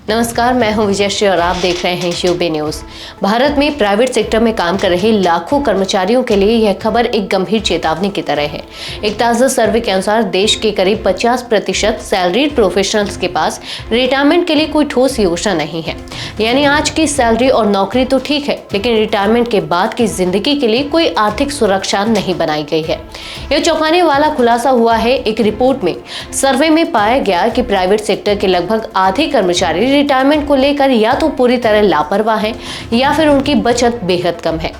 नमस्कार, मैं हूं विजयश्री और आप देख रहे हैं यूबी न्यूज। भारत में प्राइवेट सेक्टर में काम कर रहे लाखों कर्मचारियों के लिए यह खबर एक गंभीर चेतावनी की तरह है। एक ताजा सर्वे के अनुसार देश के करीब 50% सैलरीड प्रोफेशनल्स के पास रिटायरमेंट के लिए कोई ठोस योजना नहीं है। यानी आज की सैलरी और नौकरी तो ठीक है, लेकिन रिटायरमेंट के बाद की जिंदगी के लिए कोई आर्थिक सुरक्षा नहीं बनाई गई है। यह चौंकाने वाला खुलासा हुआ है। एक रिपोर्ट में सर्वे में पाया गया कि प्राइवेट सेक्टर के लगभग आधे कर्मचारी रिटायरमेंट को लेकर या तो पूरी तरह लापरवाह हैं या फिर उनकी बचत बेहद कम है।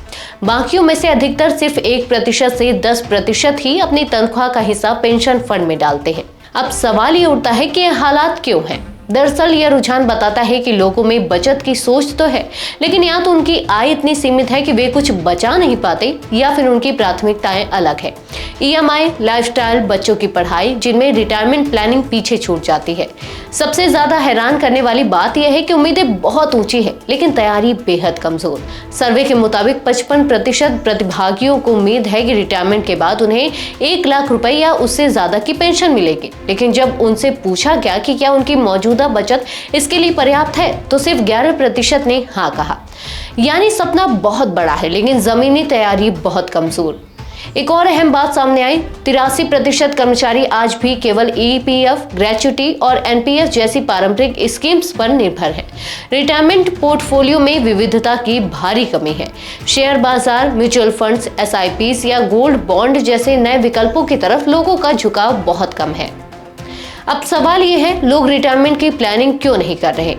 बाकियों में से अधिकतर सिर्फ 1% से 10% ही अपनी तनख्वाह का हिस्सा पेंशन फंड में डालते हैं। अब सवाल ये उठता है कि यह हालात क्यों हैं? दरअसल यह रुझान बताता है कि लोगों में बचत की सोच तो है, लेकिन या तो उनकी आय इतनी सीमित है कि वे कुछ बचा नहीं पाते या फिर उनकी प्राथमिकताएं अलग है। ईएमआई, लाइफस्टाइल, बच्चों की पढ़ाई, जिनमें रिटायरमेंट प्लानिंग पीछे छूट जाती है। सबसे ज्यादा हैरान करने वाली बात यह है कि उम्मीदें बहुत ऊंची है, लेकिन तैयारी बेहद कमजोर। सर्वे के मुताबिक 55% प्रतिभागियों को उम्मीद है कि रिटायरमेंट के बाद उन्हें 1 लाख रुपए या उससे ज्यादा की पेंशन मिलेगी, लेकिन जब उनसे पूछा गया कि क्या उनकी मौजूदा बचत इसके लिए पर्याप्त है, तो सिर्फ 11% ने हाँ कहा। यानी सपना बहुत बड़ा है, लेकिन जमीनी तैयारी बहुत कमजोर। एक और अहम बात सामने आई। 83% कर्मचारी आज भी केवल ईपीएफ, ग्रेच्युटी और एनपीएस जैसी पारंपरिक स्कीम्स पर निर्भर हैं। रिटायरमेंट पोर्टफोलियो में विविधता की भारी कमी है। शेयर बाजार, म्यूचुअल फंड्स, एसआईपीस या गोल्ड बॉन्ड जैसे नए विकल्पों की तरफ लोगों का झुकाव बहुत कम है। अब सवाल ये है, लोग रिटायरमेंट की प्लानिंग क्यों नहीं कर रहे?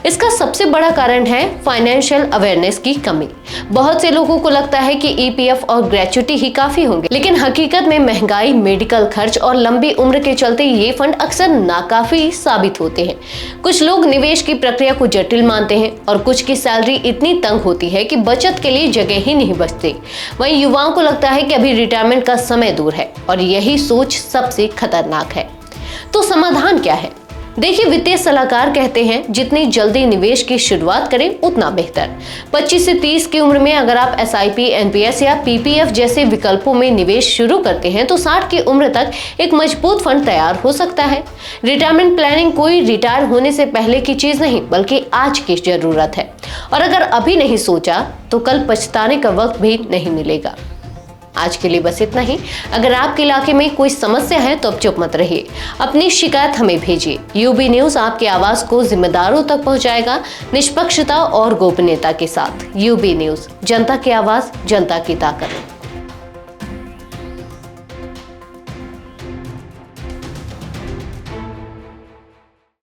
इसका सबसे बड़ा कारण है फाइनेंशियल अवेयरनेस की कमी। बहुत से लोगों को लगता है कि ईपीएफ और ग्रेच्युटी ही काफी होंगे, लेकिन हकीकत में महंगाई, मेडिकल खर्च और लंबी उम्र के चलते ये फंड अक्सर नाकाफी साबित होते हैं। कुछ लोग निवेश की प्रक्रिया को जटिल मानते हैं और कुछ की सैलरी इतनी तंग होती है कि बचत के लिए जगह ही नहीं बचती। वहीं युवाओं को लगता है कि अभी रिटायरमेंट का समय दूर है और यही सोच सबसे खतरनाक है। तो समाधान क्या है? देखिए, वित्तीय सलाहकार कहते हैं जितनी जल्दी निवेश की शुरुआत करें उतना बेहतर। 25 से 30 की उम्र में अगर आप एसआईपी, एनपीएस या पीपीएफ जैसे विकल्पों में निवेश शुरू करते हैं तो 60 की उम्र तक एक मजबूत फंड तैयार हो सकता है। रिटायरमेंट प्लानिंग कोई रिटायर होने से पहले की चीज नहीं, बल्कि आज की जरूरत है। और अगर अभी नहीं सोचा तो कल पछताने का वक्त भी नहीं मिलेगा। आज के लिए बस इतना ही। अगर आपके इलाके में कोई समस्या है तो अब चुप मत रहिए, अपनी शिकायत हमें भेजिए। यूबी न्यूज आपकी आवाज को जिम्मेदारों तक पहुंचाएगा, निष्पक्षता और गोपनीयता के साथ। यूबी न्यूज, जनता की आवाज, जनता की ताकत।